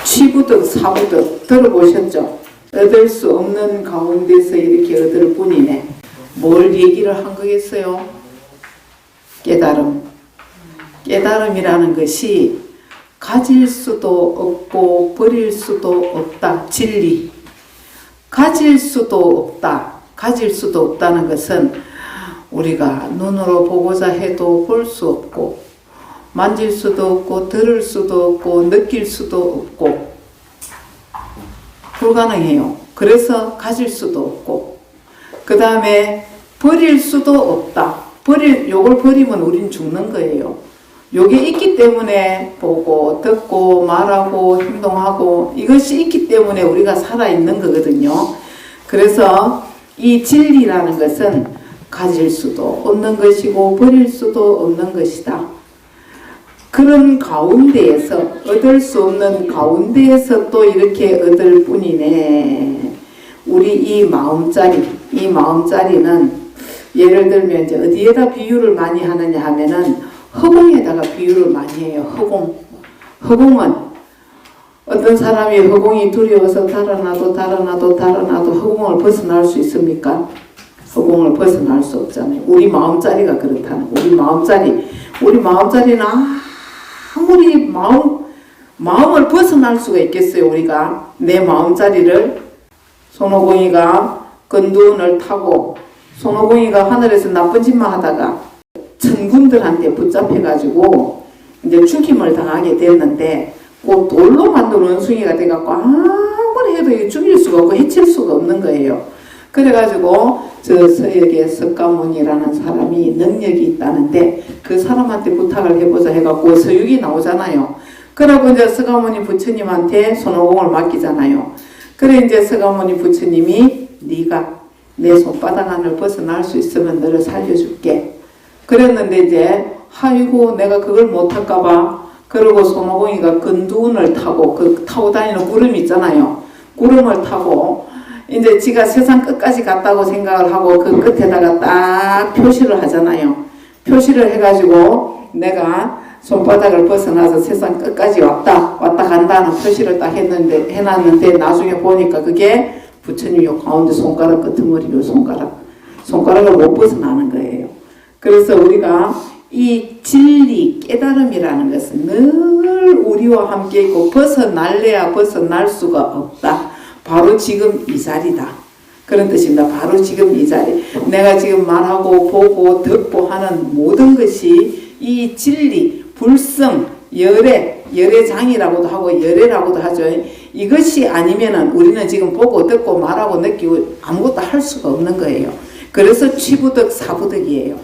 취부득 사부득 들어보셨죠? 얻을 수 없는 가운데서 이렇게 얻을 뿐이네. 뭘 얘기를 한 거겠어요? 깨달음. 깨달음이라는 것이 가질 수도 없고 버릴 수도 없다. 진리. 가질 수도 없다. 가질 수도 없다는 것은 우리가 눈으로 보고자 해도 볼 수 없고 만질 수도 없고 들을 수도 없고 느낄 수도 없고 불가능해요. 그래서 가질 수도 없고 그 다음에 버릴 수도 없다. 요걸 버리면 우린 죽는 거예요. 요게 있기 때문에 보고 듣고 말하고 행동하고 이것이 있기 때문에 우리가 살아있는 거거든요. 그래서 이 진리라는 것은 가질 수도 없는 것이고 버릴 수도 없는 것이다. 그런 가운데에서 얻을 수 없는 가운데에서 또 이렇게 얻을 뿐이네. 우리 이 마음자리는 예를 들면 이제 어디에다 비유를 많이 하느냐 하면은 허공에다가 비유를 많이 해요. 허공은 어떤 사람이 허공이 두려워서 달아나도 허공을 벗어날 수 있습니까? 허공을 벗어날 수 없잖아요. 우리 마음자리가 그렇다는 거. 우리 마음자리는 아무리 마음을 벗어날 수가 있겠어요. 우리가 내 마음자리를 손오공이가 건두운을 타고 손오공이가 하늘에서 나쁜 짓만 하다가 천군들한테 붙잡혀가지고 이제 죽임을 당하게 됐는데 그 돌로 만든 원숭이가 돼갖고 아무리 해도 죽일 수가 없고 해칠 수가 없는 거예요. 그래가지고 저 서역에 석가모니라는 사람이 능력이 있다는데 그 사람한테 부탁을 해보자 해갖고 서육이 나오잖아요. 그러고 이제 석가모니 부처님한테 손오공을 맡기잖아요. 그래 이제 석가모니 부처님이 네가 내 손바닥 안을 벗어날 수 있으면 너를 살려줄게. 그랬는데 이제 아이고 내가 그걸 못할까봐 그러고 손오공이가 건두운을 타고 그 타고 다니는 구름 있잖아요. 구름을 타고 이제 지가 세상 끝까지 갔다고 생각을 하고 그 끝에다가 딱 표시를 하잖아요. 표시를 해가지고 내가 손바닥을 벗어나서 세상 끝까지 왔다 간다는 표시를 딱 해놨는데 나중에 보니까 그게 부처님 요 가운데 손가락 끄트머리로 손가락을 못 벗어나는 거예요. 그래서 우리가 이 진리 깨달음이라는 것은 늘 우리와 함께 있고 벗어날래야 벗어날 수가 없다. 바로 지금 이 자리다. 그런 뜻입니다. 바로 지금 이 자리. 내가 지금 말하고 보고 듣고 하는 모든 것이 이 진리, 불성, 열애장이라고도 하고 열애라고도 하죠. 이것이 아니면은 우리는 지금 보고 듣고 말하고 느끼고 아무것도 할 수가 없는 거예요. 그래서 취부득 사부득이에요.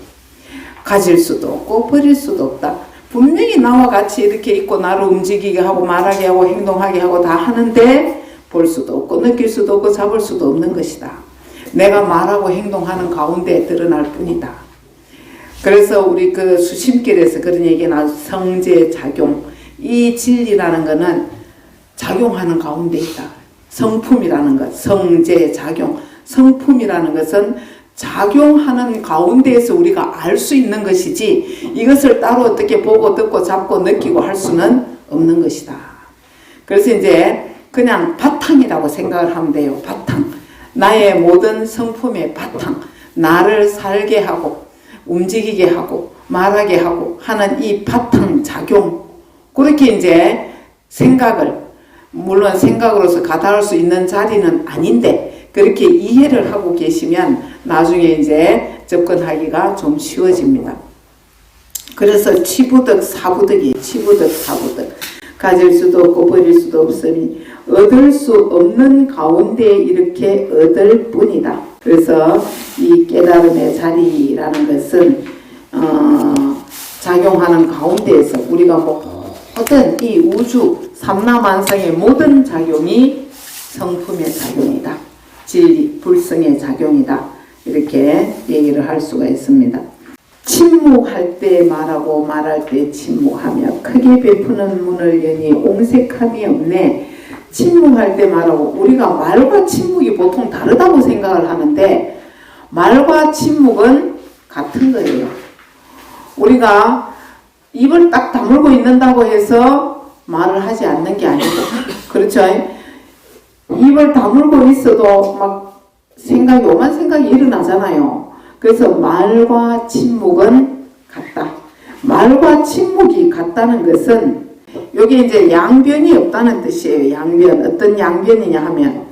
가질 수도 없고 버릴 수도 없다. 분명히 나와 같이 이렇게 있고 나를 움직이게 하고 말하게 하고 행동하게 하고 다 하는데 볼 수도 없고 느낄 수도 없고 잡을 수도 없는 것이다. 내가 말하고 행동하는 가운데 드러날 뿐이다. 그래서 우리 그 수심길에서 그런 얘기 나와서 성제작용. 이 진리라는 거는 작용하는 가운데 있다. 성품이라는 것, 성제작용. 성품이라는 것은 작용하는 가운데에서 우리가 알 수 있는 것이지 이것을 따로 어떻게 보고 듣고 잡고 느끼고 할 수는 없는 것이다. 그래서 이제 그냥 바탕이라고 생각을 하면 돼요. 바탕. 나의 모든 성품의 바탕. 나를 살게 하고 움직이게 하고 말하게 하고 하는 이 바탕 작용. 그렇게 이제 생각을 물론 생각으로서 가다할 수 있는 자리는 아닌데 그렇게 이해를 하고 계시면 나중에 이제 접근하기가 좀 쉬워집니다. 그래서 취부득 사부득이 취부득 사부득. 가질 수도 없고 버릴 수도 없으니 얻을 수 없는 가운데 이렇게 얻을 뿐이다. 그래서 이 깨달음의 자리라는 것은 작용하는 가운데에서 우리가 모든 이 우주 삼라만상의 모든 작용이 성품의 작용이다. 진리, 불성의 작용이다. 이렇게 얘기를 할 수가 있습니다. 침묵할 때 말하고 말할 때 침묵하며 크게 베푸는 문을 여니 옹색함이 없네. 침묵할 때 말하고 우리가 말과 침묵이 보통 다르다고 생각을 하는데 말과 침묵은 같은 거예요. 우리가 입을 딱 다물고 있는다고 해서 말을 하지 않는 게 아니고 그렇죠? 입을 다물고 있어도 막 오만 생각이 일어나잖아요. 그래서 말과 침묵은 같다. 말과 침묵이 같다는 것은 여기 이제 양변이 없다는 뜻이에요. 양변. 어떤 양변이냐 하면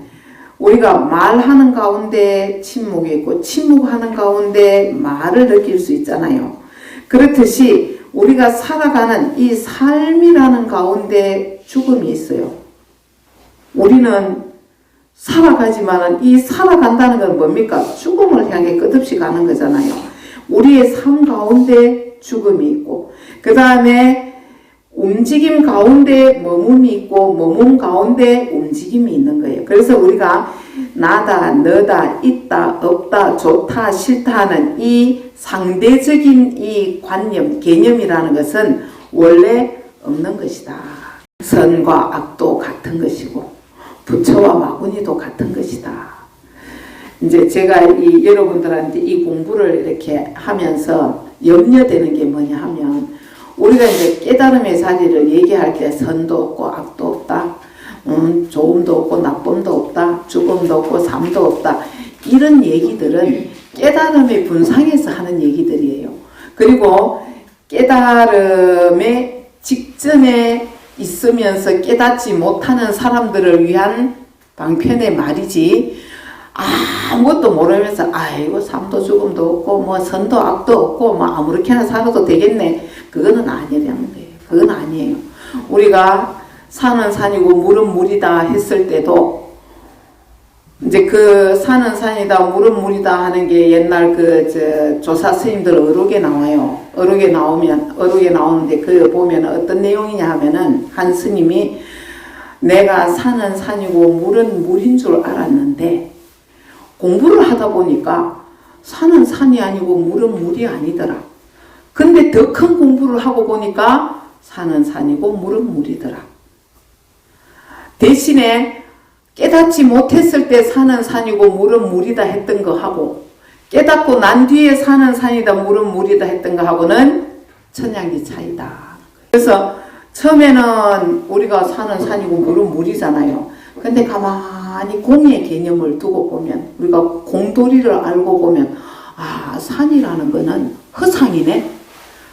우리가 말하는 가운데 침묵이 있고 침묵하는 가운데 말을 느낄 수 있잖아요. 그렇듯이 우리가 살아가는 이 삶이라는 가운데 죽음이 있어요. 우리는 살아가지만 이 살아간다는 건 뭡니까? 죽음을 향해 끝없이 가는 거잖아요. 우리의 삶 가운데 죽음이 있고 그 다음에 움직임 가운데 머뭅이 있고 머문 가운데 움직임이 있는 거예요. 그래서 우리가 나다, 너다, 있다, 없다, 좋다, 싫다 하는 이 상대적인 이 관념, 개념이라는 것은 원래 없는 것이다. 선과 악도 같은 것이고 부처와 마구니도 같은 것이다. 이제 제가 여러분들한테 이 공부를 이렇게 하면서 염려되는 게 뭐냐 하면 우리가 이제 깨달음의 자리를 얘기할 때 선도 없고 악도 없다. 좋음도 없고 나쁨도 없다. 죽음도 없고 삶도 없다. 이런 얘기들은 깨달음의 분상에서 하는 얘기들이에요. 그리고 깨달음의 직전에 있으면서 깨닫지 못하는 사람들을 위한 방편의 말이지 아무것도 모르면서 아이고 삶도 죽음도 없고 뭐 선도 악도 없고 뭐 아무렇게나 살아도 되겠네. 그거는 아니라는 거예요. 그건 아니에요. 우리가 산은 산이고 물은 물이다 했을 때도 이제 그 산은 산이다 물은 물이다 하는 게 옛날 조사 스님들 어록에 나와요. 어록에 나오는데 그 보면 어떤 내용이냐 하면은 한 스님이 내가 산은 산이고 물은 물인 줄 알았는데 공부를 하다 보니까 산은 산이 아니고 물은 물이 아니더라. 근데 더 큰 공부를 하고 보니까 산은 산이고 물은 물이더라. 대신에 깨닫지 못했을 때 산은 산이고 물은 물이다 했던 거 하고 깨닫고 난 뒤에 산은 산이다 물은 물이다 했던 거 하고는 천냥기 차이다. 그래서 처음에는 우리가 산은 산이고 물은 물이잖아요. 근데 가만히 공의 개념을 두고 보면 우리가 공도리를 알고 보면 산이라는 거는 허상이네.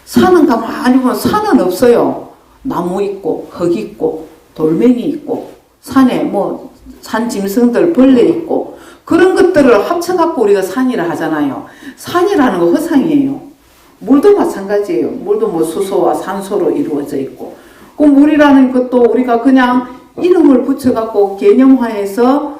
산은 가만히 보면 산은 없어요. 나무 있고 흙 있고 돌멩이 있고 산에 산짐승들 벌레 있고 그런 것들을 합쳐갖고 우리가 산이라 하잖아요. 산이라는 거 허상이에요. 물도 마찬가지예요. 물도 수소와 산소로 이루어져 있고 그 물이라는 것도 우리가 그냥 이름을 붙여갖고 개념화해서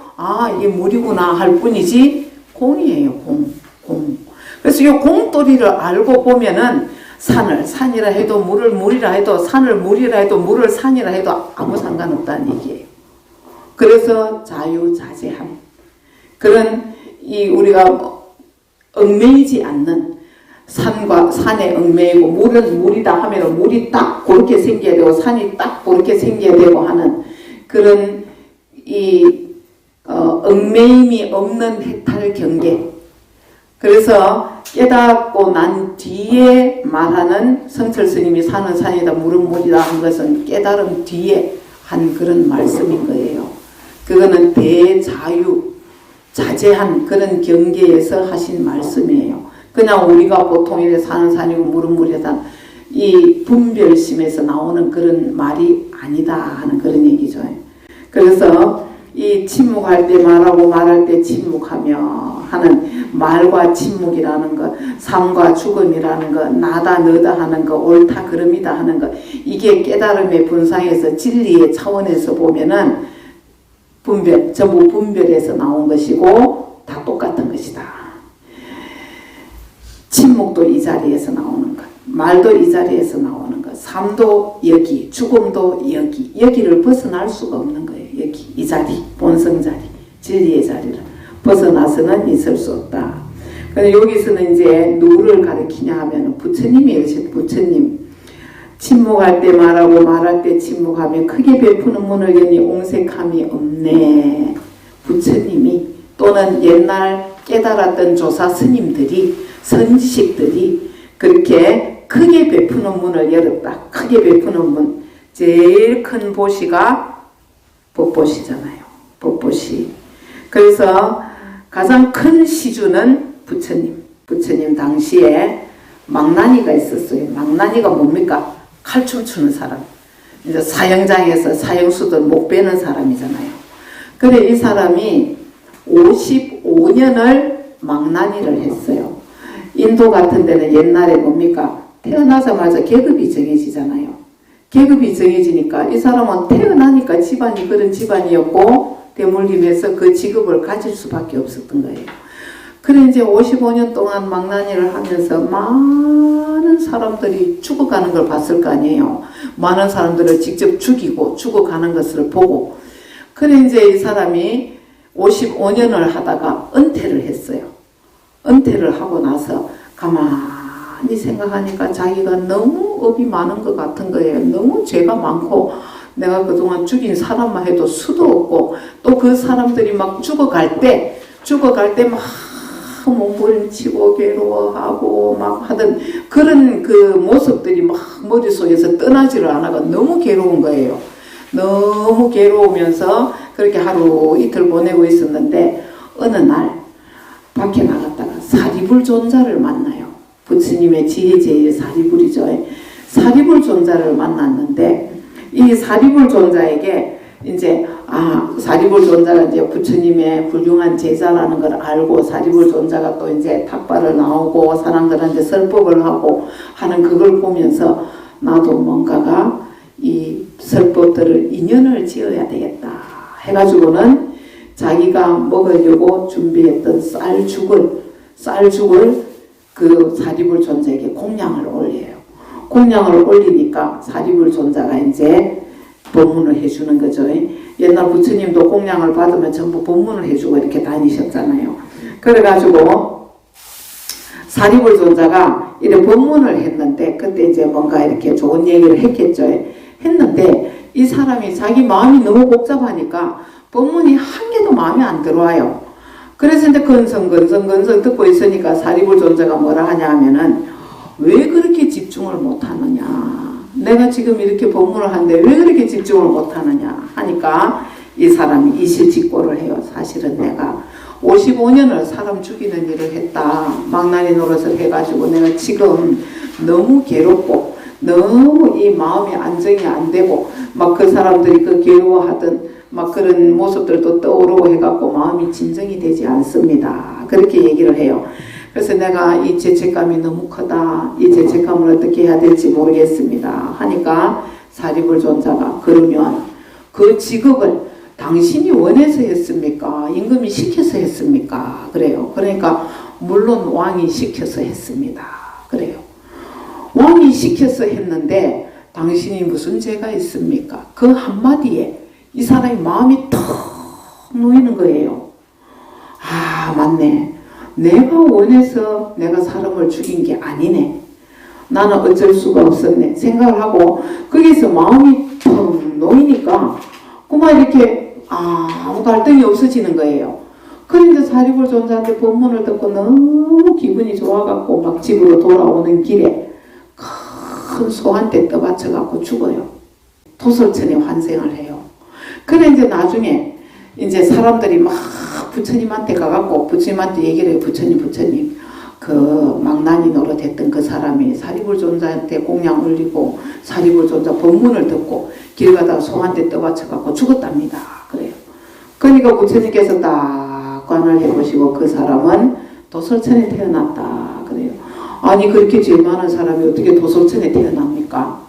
이게 물이구나 할 뿐이지 공이에요. 공. 그래서 이 공돌이를 알고 보면은 산을 산이라 해도 물을 물이라 해도 산을 물이라 해도 물을 산이라 해도 아무 상관없다는 얘기예요. 그래서 자유자재함. 그런 우리가 얽매이지 않는 산에 얽매이고 물은 물이다 하면 물이 딱 그렇게 생겨야 되고 산이 딱 그렇게 생겨야 되고 하는 그런 얽매임이 없는 해탈 경계. 그래서 깨닫고 난 뒤에 말하는 성철 스님이 산은 산이다 물은 물이다 한 것은 깨달음 뒤에 한 그런 말씀인 거예요. 그거는 대자유 자재한 그런 경계에서 하신 말씀이에요. 그냥 우리가 보통 이래 산은 산이고 물은 물이다 이 분별심에서 나오는 그런 말이 아니다 하는 그런 얘기죠. 그래서 이 침묵할 때 말하고 말할 때 침묵하며 하는 말과 침묵이라는 것, 삶과 죽음이라는 것, 나다 너다 하는 것, 옳다 그름이다 하는 것, 이게 깨달음의 분상에서 진리의 차원에서 보면은 전부 분별에서 나온 것이고 다 똑같은 것이다. 침묵도 이 자리에서 나오는 것, 말도 이 자리에서 나오는 것, 삶도 여기, 죽음도 여기를 벗어날 수가 없는 거예요. 여기 이 자리, 본성 자리, 진리의 자리를 벗어나서는 있을 수 없다. 근데 여기서는 이제 누구를 가리키냐 하면 부처님이에요. 부처님. 침묵할 때 말하고 말할 때 침묵하며 크게 베푸는 문을 여니 옹색함이 없네. 부처님이 또는 옛날 깨달았던 조사 스님들이 선지식들이 그렇게 크게 베푸는 문을 열었다. 크게 베푸는 문. 제일 큰 보시가 법보시잖아요. 법보시. 그래서 가장 큰 시주는 부처님 당시에 망나니가 있었어요. 망나니가 뭡니까? 칼춤 추는 사람. 이제 사형장에서 사형수들 목 베는 사람이잖아요. 그래 이 사람이 55년을 망나니를 했어요. 인도 같은 데는 옛날에 뭡니까? 태어나자마자 계급이 정해지잖아요. 계급이 정해지니까 이 사람은 태어나니까 집안이 그런 집안이었고 대물림에서 그 직업을 가질 수밖에 없었던 거예요. 그래 이제 55년 동안 망나니를 하면서 많은 사람들이 죽어가는 걸 봤을 거 아니에요. 많은 사람들을 직접 죽이고 죽어가는 것을 보고 그래 이제 이 사람이 55년을 하다가 은퇴를 했어요. 은퇴를 하고 나서 가만히 생각하니까 자기가 너무 업이 많은 것 같은 거예요. 너무 죄가 많고 내가 그동안 죽인 사람만 해도 수도 없고 또 그 사람들이 막 죽어갈 때 막 몸부림치고 괴로워하고 막 하던 그런 그 모습들이 막 머릿속에서 떠나지를 않아가 너무 괴로운 거예요. 너무 괴로우면서 그렇게 하루 이틀 보내고 있었는데 어느 날 밖에 나갔다가 사리불 존자를 만나요. 부처님의 지혜 제일 사리불이죠. 사리불 존자를 만났는데 이 사리불 존자에게 이제 사리불 존자가 이제 부처님의 훌륭한 제자라는 걸 알고 사리불 존자가 또 이제 탁발을 나오고 사람들한테 설법을 하고 하는 그걸 보면서 나도 뭔가가 이 설법들을 인연을 지어야 되겠다 해가지고는 자기가 먹으려고 준비했던 쌀죽을 그 사리불 존자에게 공양을 올려요. 공양을 올리니까 사리불 존자가 이제 법문을 해주는 거죠. 옛날 부처님도 공양을 받으면 전부 법문을 해주고 이렇게 다니셨잖아요. 그래가지고 사리불 존자가 이렇게 법문을 했는데 그때 이제 뭔가 이렇게 좋은 얘기를 했겠죠. 했는데 이 사람이 자기 마음이 너무 복잡하니까 법문이 한 개도 마음에 안 들어와요. 그래서 이제 건성 듣고 있으니까 사리불 존자가 뭐라 하냐 하면은 왜 그렇게 집중을 못하느냐. 내가 지금 이렇게 법문을 하는데 왜 그렇게 집중을 못하느냐 하니까 이 사람이 이실직고를 해요. 사실은 내가 55년을 사람 죽이는 일을 했다. 망나니 노릇을 해가지고 내가 지금 너무 괴롭고 너무 이 마음이 안정이 안 되고 막 그 사람들이 그 괴로워하던 막 그런 모습들도 떠오르고 해갖고 마음이 진정이 되지 않습니다. 그렇게 얘기를 해요. 그래서 내가 이 죄책감이 너무 크다. 이 죄책감을 어떻게 해야 될지 모르겠습니다. 하니까 사리불 존자가 그러면 그 직업을 당신이 원해서 했습니까? 임금이 시켜서 했습니까? 그래요. 그러니까 물론 왕이 시켜서 했습니다. 그래요. 왕이 시켜서 했는데 당신이 무슨 죄가 있습니까? 그 한마디에 이 사람이 마음이 턱 놓이는 거예요. 맞네. 내가 원해서 내가 사람을 죽인 게 아니네. 나는 어쩔 수가 없었네. 생각을 하고 거기서 마음이 턱 놓이니까 그만 이렇게 아무 갈등이 없어지는 거예요. 그런데 사리불 존자한테 법문을 듣고 너무 기분이 좋아갖고 막 집으로 돌아오는 길에 큰 소한테 떠받쳐갖고 죽어요. 도솔천에 환생을 해요. 그래 이제 나중에 이제 사람들이 막 부처님한테 가갖고 부처님한테 얘기를 해요. 부처님 그 망나니 노릇했던 그 사람이 사리불 존자한테 공양 올리고 사리불 존자 법문을 듣고 길 가다가 소한테 떠받쳐갖고 죽었답니다. 그래요. 그러니까 부처님께서 딱 관을 해보시고 그 사람은 도솔천에 태어났다. 그래요. 아니 그렇게 죄 많은 사람이 어떻게 도솔천에 태어납니까?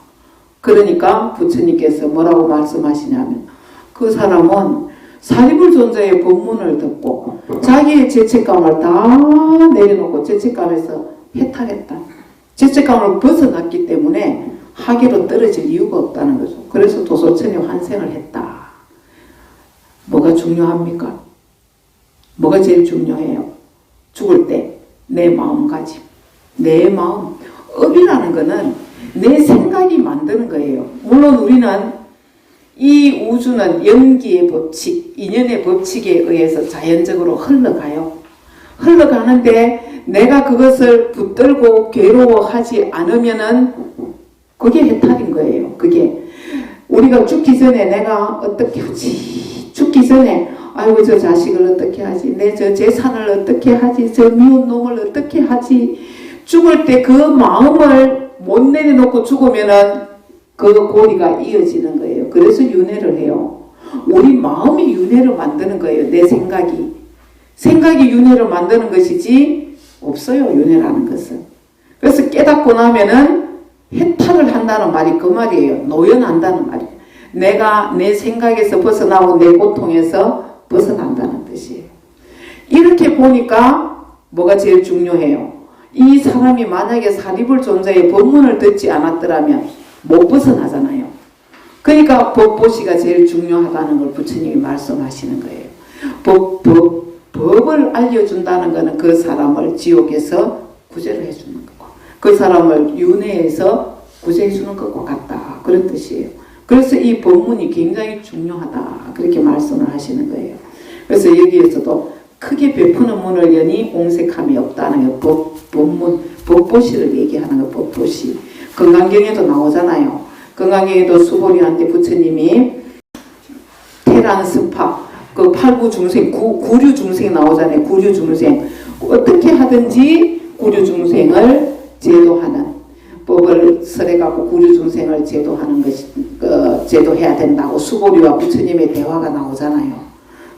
그러니까 부처님께서 뭐라고 말씀하시냐면 그 사람은 사리불 존자의 법문을 듣고 자기의 죄책감을 다 내려놓고 죄책감에서 해탈했다. 죄책감을 벗어났기 때문에 하계로 떨어질 이유가 없다는 거죠. 그래서 도솔천에 환생을 했다. 뭐가 중요합니까? 뭐가 제일 중요해요? 죽을 때 내 마음가짐. 내 마음. 업이라는 거는 내 생각이 만드는 거예요. 물론 우리는 이 우주는 연기의 법칙, 인연의 법칙에 의해서 자연적으로 흘러가요. 흘러가는데 내가 그것을 붙들고 괴로워하지 않으면은 그게 해탈인 거예요. 그게 우리가 죽기 전에 내가 어떻게 하지? 죽기 전에 아이고 저 자식을 어떻게 하지? 내 저 재산을 어떻게 하지? 저 미운 놈을 어떻게 하지? 죽을 때 그 마음을 못 내려놓고 죽으면은 그 고리가 이어지는 거예요. 그래서 윤회를 해요. 우리 마음이 윤회를 만드는 거예요. 내 생각이. 생각이 윤회를 만드는 것이지 없어요. 윤회라는 것은. 그래서 깨닫고 나면은 해탈을 한다는 말이 그 말이에요. 노연한다는 말이에요. 내가 내 생각에서 벗어나고 내 고통에서 벗어난다는 뜻이에요. 이렇게 보니까 뭐가 제일 중요해요? 이 사람이 만약에 사리불 존자의 법문을 듣지 않았더라면 못 벗어나잖아요. 그러니까 법보시가 제일 중요하다는 걸 부처님이 말씀하시는 거예요. 법을 알려준다는 것은 그 사람을 지옥에서 구제를 해주는 거고 그 사람을 윤회에서 구제해주는 것과 같다. 그런 뜻이에요. 그래서 이 법문이 굉장히 중요하다. 그렇게 말씀을 하시는 거예요. 그래서 여기에서도 크게 베푸는 문을 여니 옹색함이 없다는 거. 법문, 법보시를 얘기하는 거. 법보시. 건강경에도 나오잖아요. 건강경에도 수보리한테 부처님이 테란스파 그 팔구중생, 구류중생 나오잖아요. 구류중생. 어떻게 하든지 구류중생을 제도하는 법을 설해갖고 구류중생을 제도하는 것이, 제도해야 된다고 수보리와 부처님의 대화가 나오잖아요.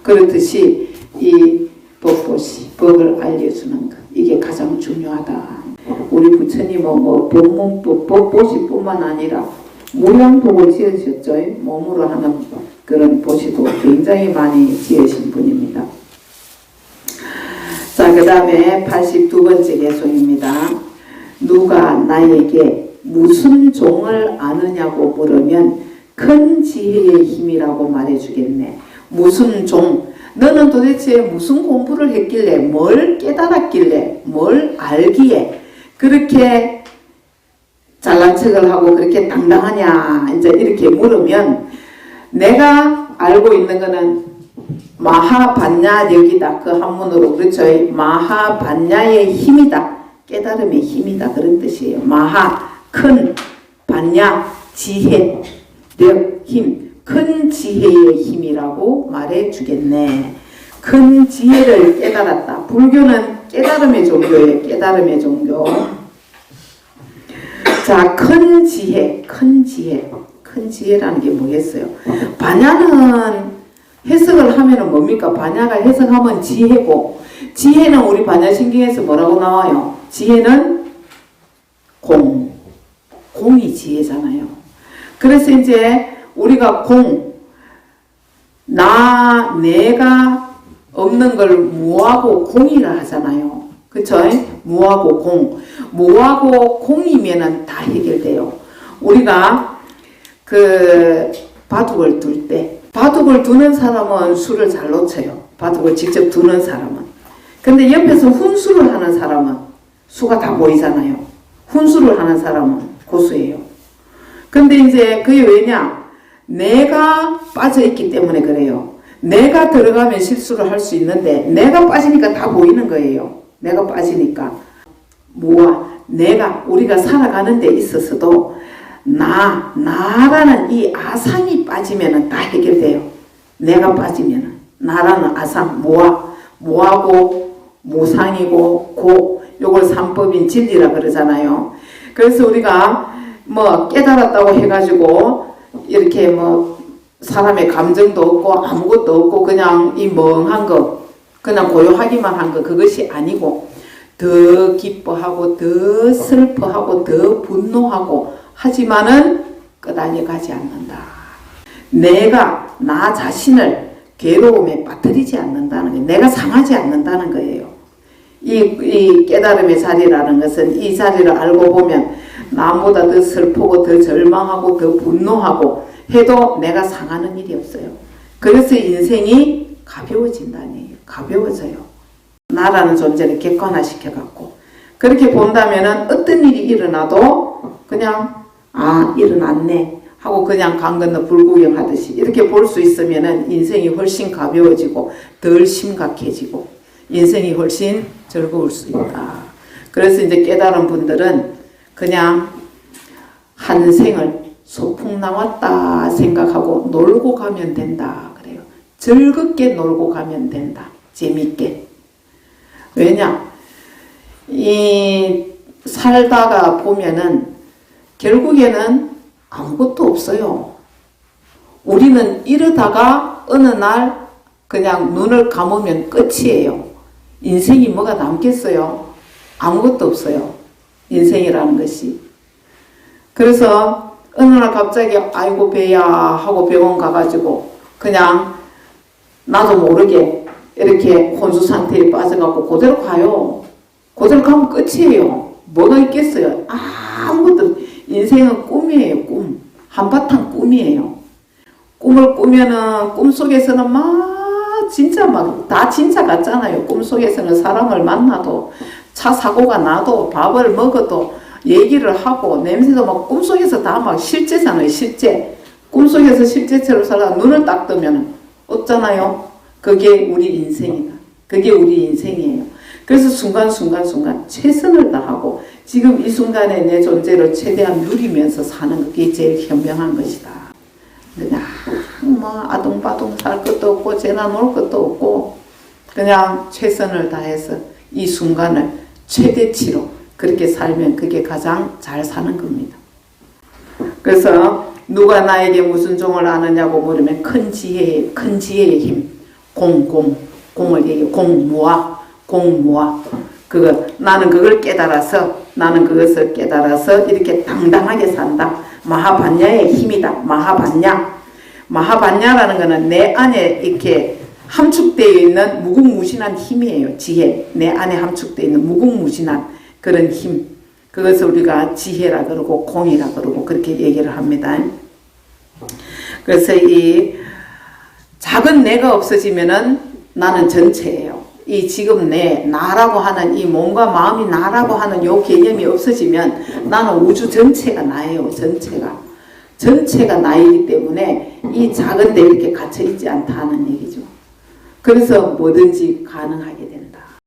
그렇듯이 이 법보시, 법을 알려주는 것. 이게 가장 중요하다. 우리 부처님은 뭐 법문법, 법보시뿐만 아니라 모양복을 지으셨죠. 몸으로 하는 그런 보시도 굉장히 많이 지으신 분입니다. 자, 그 다음에 82번째 개송입니다. 누가 나에게 무슨 종을 아느냐고 물으면 큰 지혜의 힘이라고 말해주겠네. 무슨 종? 너는 도대체 무슨 공부를 했길래, 뭘 깨달았길래, 뭘 알기에 그렇게 잘난 척을 하고 그렇게 당당하냐 이제 이렇게 물으면 내가 알고 있는 거는 마하반야력이다. 그 한문으로 그렇죠. 마하반야의 힘이다. 깨달음의 힘이다. 그런 뜻이에요. 마하 큰, 반야 지혜, 력, 힘. 큰 지혜의 힘이라고 말해주겠네. 큰 지혜를 깨달았다. 불교는 깨달음의 종교예요. 깨달음의 종교. 자, 큰 지혜, 큰 지혜. 큰 지혜라는 게 뭐겠어요? 반야는 해석을 하면 뭡니까? 반야가 해석하면 지혜고, 지혜는 우리 반야신경에서 뭐라고 나와요? 지혜는 공이 지혜잖아요. 그래서 이제 우리가 내가 없는 걸 무하고 공이라 하잖아요. 그쵸? 무하고 공. 무하고 공이면은 다 해결돼요. 우리가 그 바둑을 둘 때, 바둑을 두는 사람은 수를 잘 놓쳐요. 바둑을 직접 두는 사람은. 근데 옆에서 훈수를 하는 사람은 수가 다 보이잖아요. 훈수를 하는 사람은 고수예요. 근데 이제 그게 왜냐? 내가 빠져있기 때문에 그래요. 내가 들어가면 실수를 할 수 있는데 내가 빠지니까 다 보이는 거예요. 내가 빠지니까. 우리가 살아가는 데 있어서도 나라는 이 아상이 빠지면 다 해결돼요. 내가 빠지면 나라는 아상, 모하고 모상이고 요걸 삼법인 진리라 그러잖아요. 그래서 우리가 뭐 깨달았다고 해가지고 이렇게 뭐 사람의 감정도 없고 아무것도 없고 그냥 이 멍한 거, 그냥 고요하기만 한 거, 그것이 아니고 더 기뻐하고 더 슬퍼하고 더 분노하고 하지만은 끝까지 가지 않는다. 내가 나 자신을 괴로움에 빠뜨리지 않는다는 거예요. 내가 상하지 않는다는 거예요. 이 깨달음의 자리라는 것은 이 자리를 알고 보면 남보다 더 슬프고 더 절망하고 더 분노하고 해도 내가 상하는 일이 없어요. 그래서 인생이 가벼워진다니. 가벼워져요. 나라는 존재를 객관화시켜갖고 그렇게 본다면은 어떤 일이 일어나도 그냥 일어났네 하고 그냥 강 건너 불구경하듯이 이렇게 볼 수 있으면은 인생이 훨씬 가벼워지고 덜 심각해지고 인생이 훨씬 즐거울 수 있다. 그래서 이제 깨달은 분들은 그냥 한 생을 소풍 나왔다 생각하고 놀고 가면 된다 그래요. 즐겁게 놀고 가면 된다. 재밌게. 왜냐? 이 살다가 보면은 결국에는 아무것도 없어요. 우리는 이러다가 어느 날 그냥 눈을 감으면 끝이에요. 인생이 뭐가 남겠어요? 아무것도 없어요. 인생이라는 것이. 그래서 어느 날 갑자기 아이고 배야 하고 병원 가가지고 그냥 나도 모르게 이렇게 혼수 상태에 빠져갖고 그대로 가요. 그대로 가면 끝이에요. 뭐가 있겠어요? 아무것도. 인생은 꿈이에요. 꿈. 한바탕 꿈이에요. 꿈을 꾸면은 꿈속에서는 막 진짜 막 다 진짜 같잖아요. 꿈속에서는 사람을 만나도 차 사고가 나도 밥을 먹어도 얘기를 하고 냄새도 막 꿈속에서 다 막 실제잖아요. 실제. 꿈속에서 실제처럼 살아 눈을 딱 뜨면 없잖아요. 그게 우리 인생이다. 그게 우리 인생이에요. 그래서 순간순간 최선을 다하고 지금 이 순간에 내 존재를 최대한 누리면서 사는 그게 제일 현명한 것이다. 그냥 뭐 아둥바둥 살 것도 없고 재나 놀 것도 없고 그냥 최선을 다해서 이 순간을 최대치로 그렇게 살면 그게 가장 잘 사는 겁니다. 그래서 누가 나에게 무슨 종을 아느냐고 물으면 큰 지혜의 힘, 공을 얘기해. 공무아. 나는 그걸 깨달아서 그것을 깨달아서 이렇게 당당하게 산다. 마하반야의 힘이다. 마하반야라는 것은 내 안에 이렇게 함축되어 있는 무궁무진한 힘이에요. 지혜. 내 안에 함축되어 있는 무궁무진한 그런 힘. 그것을 우리가 지혜라 그러고 공이라 그러고 그렇게 얘기를 합니다. 그래서 이 작은 내가 없어지면은 나는 전체예요. 이 지금 나라고 하는 이 몸과 마음이 나라고 하는 요 개념이 없어지면 나는 우주 전체가 나예요. 전체가 나이기 때문에 이 작은 데 이렇게 갇혀 있지 않다는 얘기죠. 그래서 뭐든지 가능하게 되는